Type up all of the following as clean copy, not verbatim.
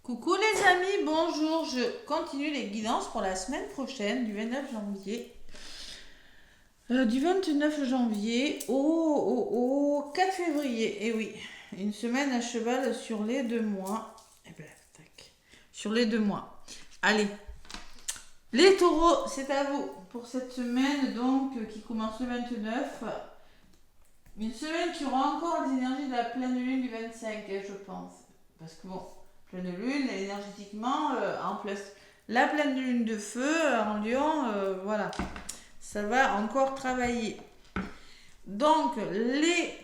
Coucou les amis, bonjour, je continue les guidances pour la semaine prochaine du 29 janvier. Du 29 janvier au 4 février. Et oui, une semaine à cheval sur les 2 mois. Et ben, tac. Sur les 2 mois. Allez, les taureaux, c'est à vous pour cette semaine donc qui commence le 29. Une semaine qui aura encore les énergies de la pleine lune du 25, je pense. Parce que bon, pleine lune, énergétiquement, en place. La pleine lune de feu en Lion, voilà, ça va encore travailler. Donc, les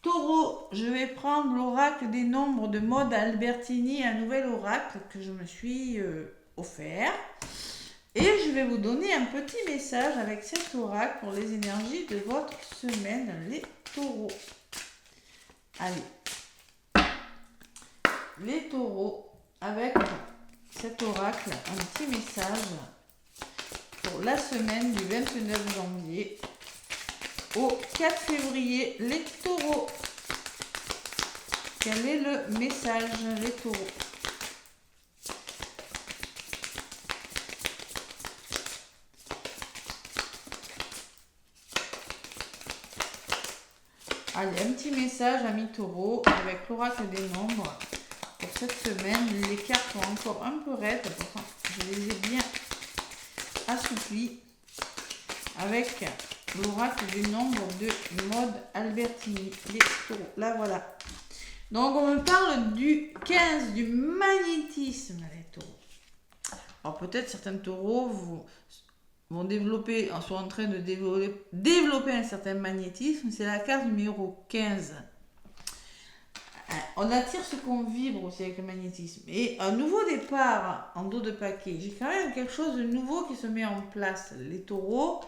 taureaux, je vais prendre l'oracle des nombres de Maud Albertini, un nouvel oracle que je me suis offert. Et je vais vous donner un petit message avec cet oracle pour les énergies de votre semaine, les taureaux. Allez, les taureaux, avec cet oracle, un petit message pour la semaine du 29 janvier au 4 février, les taureaux. Quel est le message, les taureaux? Allez, un petit message, amis taureaux, avec l'oracle des nombres. Pour cette semaine, les cartes sont encore un peu raides, pourtant je les ai bien assouplies avec l'oracle des nombres de Maud Albertini, les taureaux. Là, voilà. Donc, on me parle du 15, du magnétisme, les taureaux. Alors, peut-être certains taureaux vont développer, sont en train de développer un certain magnétisme. C'est la carte numéro 15. On attire ce qu'on vibre aussi avec le magnétisme. Et un nouveau départ en dos de paquet. J'ai quand même quelque chose de nouveau qui se met en place, les taureaux.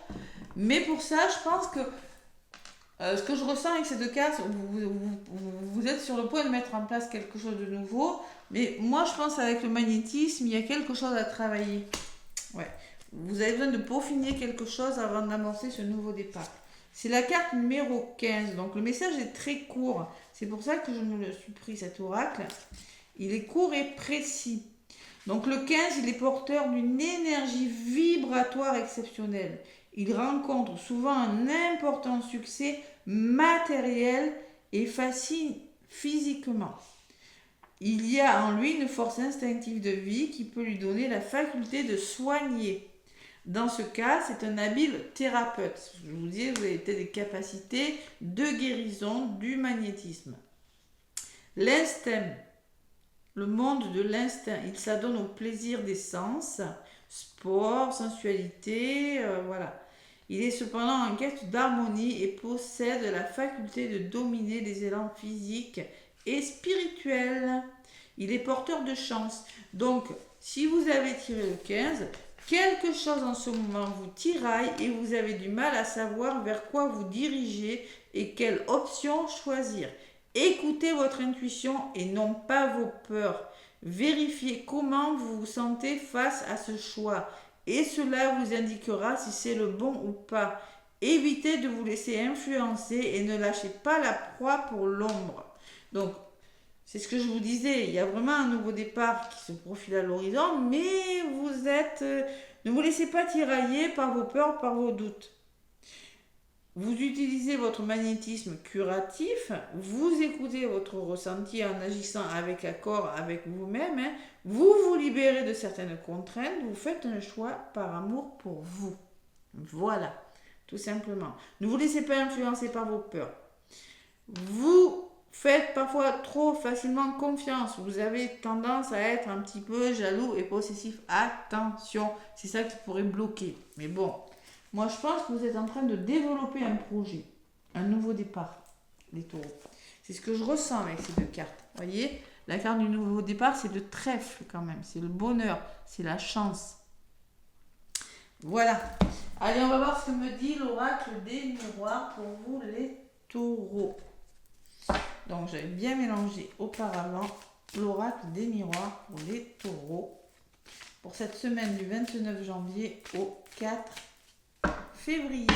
Mais pour ça, je pense que ce que je ressens avec ces deux cartes, vous êtes sur le point de mettre en place quelque chose de nouveau. Mais moi, je pense qu'avec le magnétisme, il y a quelque chose à travailler. Ouais. Vous avez besoin de peaufiner quelque chose avant d'amorcer ce nouveau départ. C'est la carte numéro 15. Donc le message est très court. C'est pour ça que je me le suis pris, cet oracle. Il est court et précis. Donc le 15, il est porteur d'une énergie vibratoire exceptionnelle. Il rencontre souvent un important succès matériel et fascine physiquement. Il y a en lui une force instinctive de vie qui peut lui donner la faculté de soigner. Dans ce cas, c'est un habile thérapeute. Je vous dis, vous avez peut-être des capacités de guérison du magnétisme. L'instinct, le monde de l'instinct, il s'adonne au plaisir des sens, sport, sensualité, voilà. Il est cependant en quête d'harmonie et possède la faculté de dominer les élans physiques et spirituels. Il est porteur de chance. Donc, si vous avez tiré le 15, quelque chose en ce moment vous tiraille et vous avez du mal à savoir vers quoi vous diriger et quelle option choisir. Écoutez votre intuition et non pas vos peurs. Vérifiez comment vous vous sentez face à ce choix et cela vous indiquera si c'est le bon ou pas. Évitez de vous laisser influencer et ne lâchez pas la proie pour l'ombre. Donc, c'est ce que je vous disais, il y a vraiment un nouveau départ qui se profile à l'horizon, mais ne vous laissez pas tirailler par vos peurs, par vos doutes. Vous utilisez votre magnétisme curatif, vous écoutez votre ressenti en agissant avec accord avec vous-même, vous vous libérez de certaines contraintes, vous faites un choix par amour pour vous. Voilà, tout simplement. Ne vous laissez pas influencer par vos peurs. Vous faites parfois trop facilement confiance. Vous avez tendance à être un petit peu jaloux et possessif. Attention, c'est ça qui pourrait bloquer. Mais bon, moi je pense que vous êtes en train de développer un projet, un nouveau départ, les taureaux. C'est ce que je ressens avec ces deux cartes. Vous voyez, la carte du nouveau départ, c'est le trèfle quand même. C'est le bonheur, c'est la chance. Voilà. Allez, on va voir ce que me dit l'oracle des miroirs pour vous, les taureaux. Donc j'avais bien mélangé auparavant l'oracle des miroirs pour les taureaux pour cette semaine du 29 janvier au 4 février.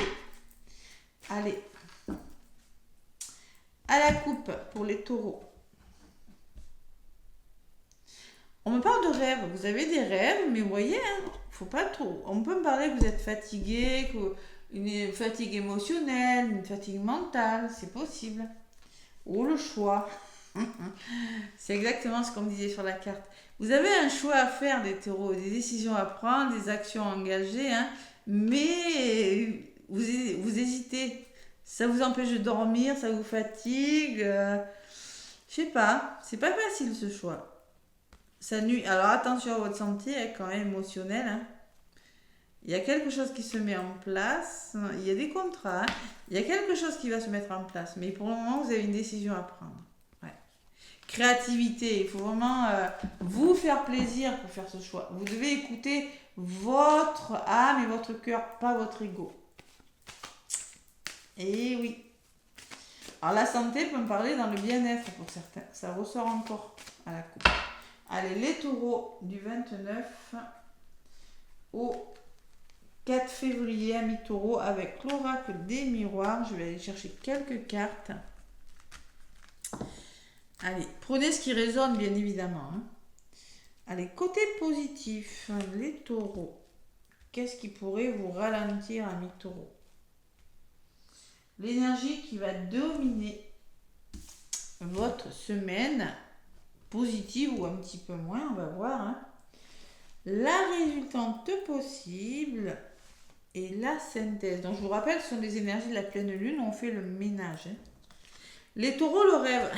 Allez, à la coupe pour les taureaux. On me parle de rêves. Vous avez des rêves, mais vous voyez, hein, faut pas trop. On peut me parler que vous êtes fatigué, une fatigue émotionnelle, une fatigue mentale, c'est possible. Ou le choix. C'est exactement ce qu'on me disait sur la carte. Vous avez un choix à faire, des taureaux, des décisions à prendre, des actions à engager, hein, mais vous hésitez. Ça vous empêche de dormir, ça vous fatigue. Je sais pas, c'est pas facile ce choix. Ça nuit. Alors attention à votre santé, hein, quand même émotionnelle. Hein. Il y a quelque chose qui se met en place. Il y a des contrats. Hein. Il y a quelque chose qui va se mettre en place. Mais pour le moment, vous avez une décision à prendre. Ouais. Créativité. Il faut vraiment vous faire plaisir pour faire ce choix. Vous devez écouter votre âme et votre cœur, pas votre ego. Et oui. Alors la santé peut me parler dans le bien-être pour certains. Ça ressort encore à la coupe. Allez, les taureaux du 29 au 4 février à mi-taureau avec l'oracle des miroirs. Je vais aller chercher quelques cartes. Allez, prenez ce qui résonne bien évidemment. Hein. Allez, côté positif, les taureaux. Qu'est-ce qui pourrait vous ralentir à mi-taureau? L'énergie qui va dominer votre semaine, positive ou un petit peu moins, on va voir. Hein. La résultante possible et la synthèse. Donc je vous rappelle, ce sont des énergies de la pleine lune, on fait le ménage. Hein. Les taureaux, le rêve.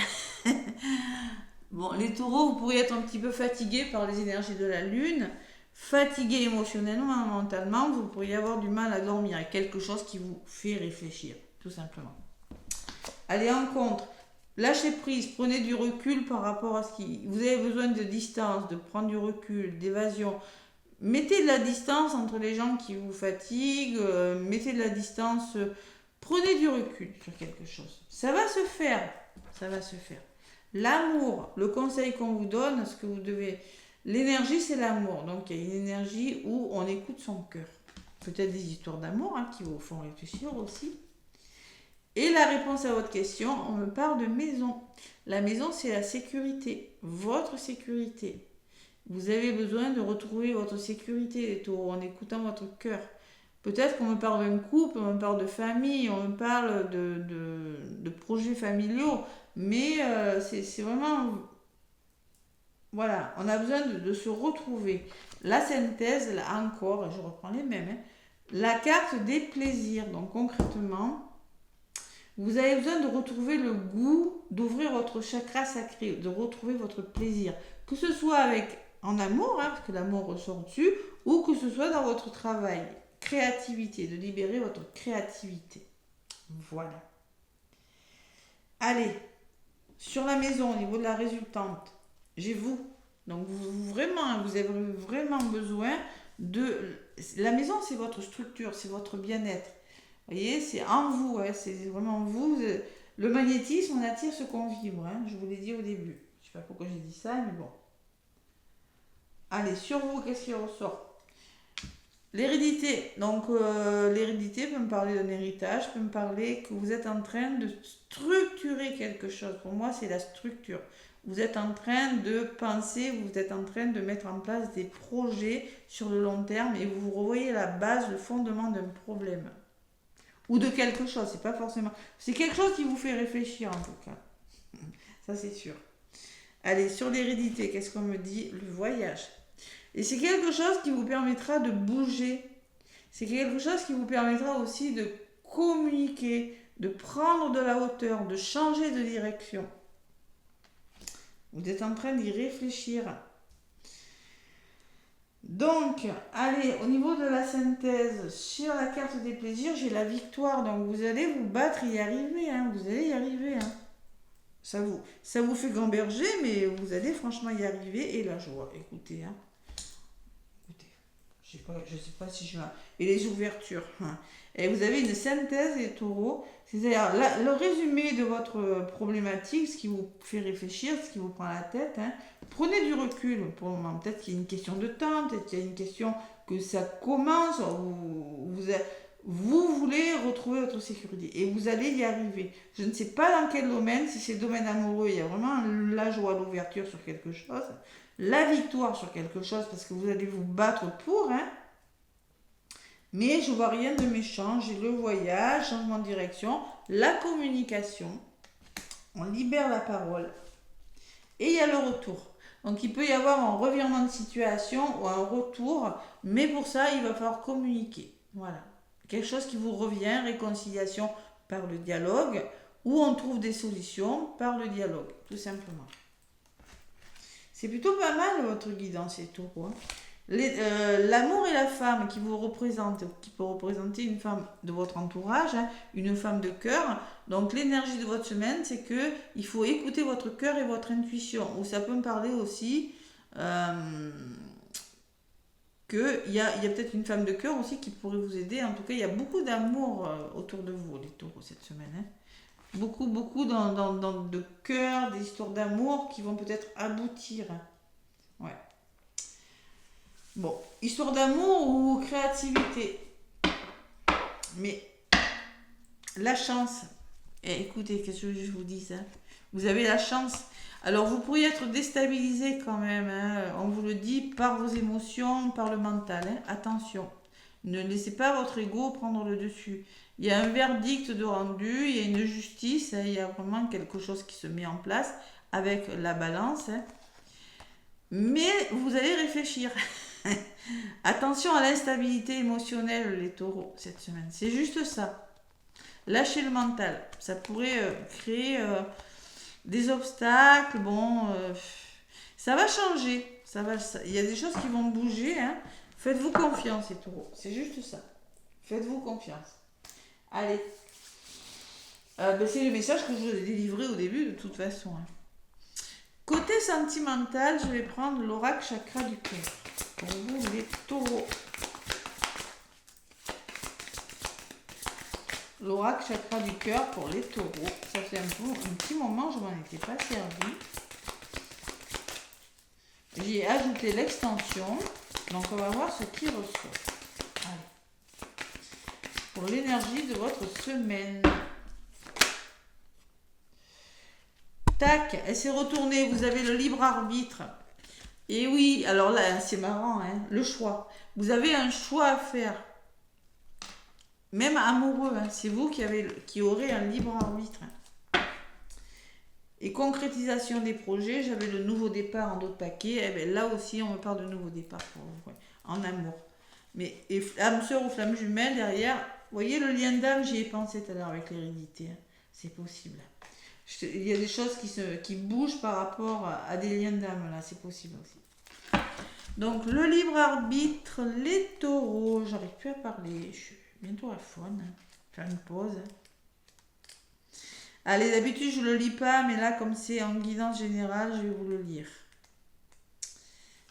Bon, les taureaux, vous pourriez être un petit peu fatigués par les énergies de la lune, fatigués émotionnellement, mentalement, vous pourriez avoir du mal à dormir. Il y a quelque chose qui vous fait réfléchir, tout simplement. Allez en contre. Lâchez prise, prenez du recul par rapport à ce qui... Vous avez besoin de distance, de prendre du recul, d'évasion. Mettez de la distance entre les gens qui vous fatiguent, mettez de la distance, prenez du recul sur quelque chose. Ça va se faire, ça va se faire. L'amour, le conseil qu'on vous donne, ce que vous devez... L'énergie, c'est l'amour. Donc, il y a une énergie où on écoute son cœur. Peut-être des histoires d'amour hein, qui vous font réfléchir aussi. Et la réponse à votre question, on me parle de maison. La maison, c'est la sécurité, votre sécurité. Vous avez besoin de retrouver votre sécurité, les taureaux, en écoutant votre cœur. Peut-être qu'on me parle d'un couple, on me parle de famille, on me parle de projets familiaux, mais c'est vraiment... Voilà, on a besoin de se retrouver. La synthèse, là encore, je reprends les mêmes, hein, la carte des plaisirs. Donc concrètement... Vous avez besoin de retrouver le goût, d'ouvrir votre chakra sacré, de retrouver votre plaisir. Que ce soit avec en amour, hein, parce que l'amour ressort dessus, ou que ce soit dans votre travail. Créativité, de libérer votre créativité. Voilà. Allez, sur la maison, au niveau de la résultante, j'ai vous. Donc vous avez vraiment besoin de... La maison, c'est votre structure, c'est votre bien-être. Vous voyez, c'est en vous, hein, c'est vraiment vous. Le magnétisme, on attire ce qu'on vibre, hein, je vous l'ai dit au début. Je ne sais pas pourquoi j'ai dit ça, mais bon. Allez, sur vous, qu'est-ce qui ressort? L'hérédité. Donc, l'hérédité peut me parler d'un héritage, peut me parler que vous êtes en train de structurer quelque chose. Pour moi, c'est la structure. Vous êtes en train de penser, vous êtes en train de mettre en place des projets sur le long terme et vous revoyez la base, le fondement d'un problème. Ou de quelque chose, c'est pas forcément... C'est quelque chose qui vous fait réfléchir en tout cas. Ça c'est sûr. Allez, sur l'hérédité, qu'est-ce qu'on me dit? Le voyage. Et c'est quelque chose qui vous permettra de bouger. C'est quelque chose qui vous permettra aussi de communiquer, de prendre de la hauteur, de changer de direction. Vous êtes en train d'y réfléchir. Donc, allez, au niveau de la synthèse, sur la carte des plaisirs, j'ai la victoire. Donc, vous allez vous battre et y arriver. Hein, vous allez y arriver. Hein. Ça vous fait gamberger, mais vous allez franchement y arriver. Et la joie, écoutez. Hein. Écoutez, je sais pas si je vais... Et les ouvertures. Hein. Et vous avez une synthèse, les taureaux. C'est-à-dire le résumé de votre problématique, ce qui vous fait réfléchir, ce qui vous prend la tête. Hein. Prenez du recul pour le moment. Peut-être qu'il y a une question de temps, peut-être qu'il y a une question que ça commence, Vous voulez retrouver votre sécurité et vous allez y arriver. Je ne sais pas dans quel domaine, si c'est le domaine amoureux, il y a vraiment la joie, l'ouverture sur quelque chose, la victoire sur quelque chose parce que vous allez vous battre pour, hein. Mais je vois rien de méchant, j'ai le voyage, changement de direction, la communication, on libère la parole et il y a le retour. Donc il peut y avoir un revirement de situation ou un retour, mais pour ça il va falloir communiquer. Voilà. Quelque chose qui vous revient, réconciliation par le dialogue, ou on trouve des solutions par le dialogue, tout simplement. C'est plutôt pas mal votre guidance, ces taureaux. Hein. L'amour et la femme qui vous représente, qui peut représenter une femme de votre entourage, hein, une femme de cœur. Donc l'énergie de votre semaine, c'est que il faut écouter votre cœur et votre intuition. Ou ça peut me parler aussi qu'il y a peut-être une femme de cœur aussi qui pourrait vous aider. En tout cas, il y a beaucoup d'amour autour de vous, les taureaux, cette semaine. Hein. Beaucoup de cœur, des histoires d'amour qui vont peut-être aboutir. Ouais. Bon, histoire d'amour ou créativité. Mais la chance. Et écoutez, qu'est-ce que je vous dis ça? Vous avez la chance. Alors vous pourriez être déstabilisé quand même, hein, on vous le dit, par vos émotions, par le mental. Hein. Attention, ne laissez pas votre ego prendre le dessus. Il y a un verdict de rendu, il y a une justice, hein, il y a vraiment quelque chose qui se met en place avec la balance. Hein. Mais vous allez réfléchir. Attention à l'instabilité émotionnelle, les taureaux, cette semaine. C'est juste ça. Lâchez le mental. Ça pourrait créer des obstacles. Bon, ça va changer. Il y a des choses qui vont bouger. Hein. Faites-vous confiance, les taureaux. C'est juste ça. Faites-vous confiance. Allez. C'est le message que je vous ai délivré au début, de toute façon. Hein. Côté sentimental, je vais prendre l'oracle chakra du cœur. Pour vous, les taureaux. L'oracle chakra du cœur pour les taureaux. Ça fait un petit moment, je m'en étais pas servi. J'ai ajouté l'extension. Donc, on va voir ce qui ressort. Allez. Pour l'énergie de votre semaine. Tac, elle s'est retournée. Vous avez le libre arbitre. Et oui, alors là, c'est marrant, hein, le choix. Vous avez un choix à faire. Même amoureux, hein, c'est vous qui aurez un libre arbitre. Et concrétisation des projets, j'avais le nouveau départ en d'autres paquets. Eh bien, là aussi, on me parle de nouveau départ pour vous, ouais, en amour. Mais âme sœur ou flamme jumelle, derrière, vous voyez le lien d'âme, j'y ai pensé tout à l'heure avec l'hérédité. Hein. C'est possible. Il y a des choses qui bougent par rapport à des liens d'âme, là, c'est possible aussi. Donc, le libre arbitre, les taureaux, j'arrive plus à parler, je suis bientôt à faune, hein. Faire une pause. Allez, d'habitude, je ne le lis pas, mais là, comme c'est en guidance générale, je vais vous le lire.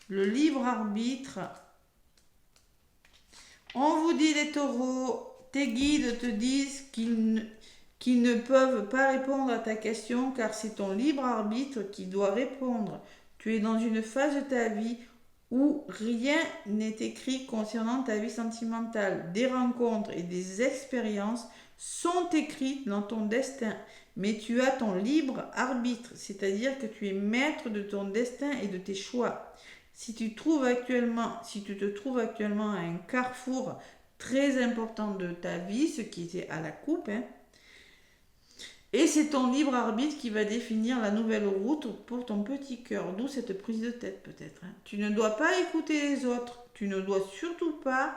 Le libre arbitre. On vous dit, les taureaux, tes guides te disent qu'ils ne peuvent pas répondre à ta question car c'est ton libre arbitre qui doit répondre. Tu es dans une phase de ta vie où rien n'est écrit concernant ta vie sentimentale. Des rencontres et des expériences sont écrites dans ton destin, mais tu as ton libre arbitre, c'est-à-dire que tu es maître de ton destin et de tes choix. Si tu te trouves actuellement à un carrefour très important de ta vie, ce qui était à la coupe, hein, et c'est ton libre arbitre qui va définir la nouvelle route pour ton petit cœur, d'où cette prise de tête peut-être. Hein. Tu ne dois pas écouter les autres, tu ne dois surtout pas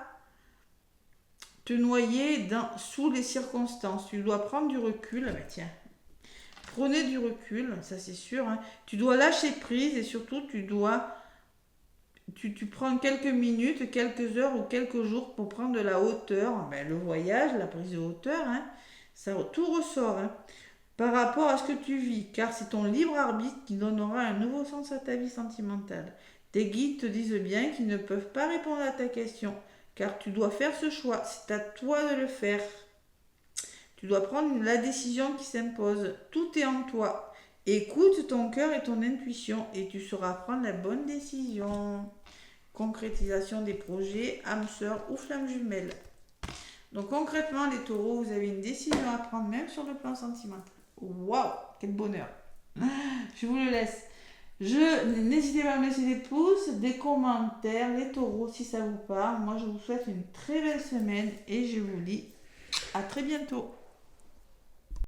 te noyer sous les circonstances. Tu dois prendre du recul. Ben tiens, prenez du recul, ça c'est sûr. Hein. Tu dois lâcher prise et surtout tu prends quelques minutes, quelques heures ou quelques jours pour prendre de la hauteur. Ben, le voyage, la prise de hauteur, hein, ça tout ressort. Hein, par rapport à ce que tu vis, car c'est ton libre arbitre qui donnera un nouveau sens à ta vie sentimentale. Tes guides te disent bien qu'ils ne peuvent pas répondre à ta question, car tu dois faire ce choix, c'est à toi de le faire. Tu dois prendre la décision qui s'impose, tout est en toi. Écoute ton cœur et ton intuition et tu sauras prendre la bonne décision. Concrétisation des projets, âme sœur ou flamme jumelle. Donc concrètement, les taureaux, vous avez une décision à prendre, même sur le plan sentimental. Waouh, quel bonheur. Je vous le laisse. N'hésitez pas à me laisser des pouces, des commentaires, les taureaux, si ça vous parle. Moi, je vous souhaite une très belle semaine et je vous dis à très bientôt.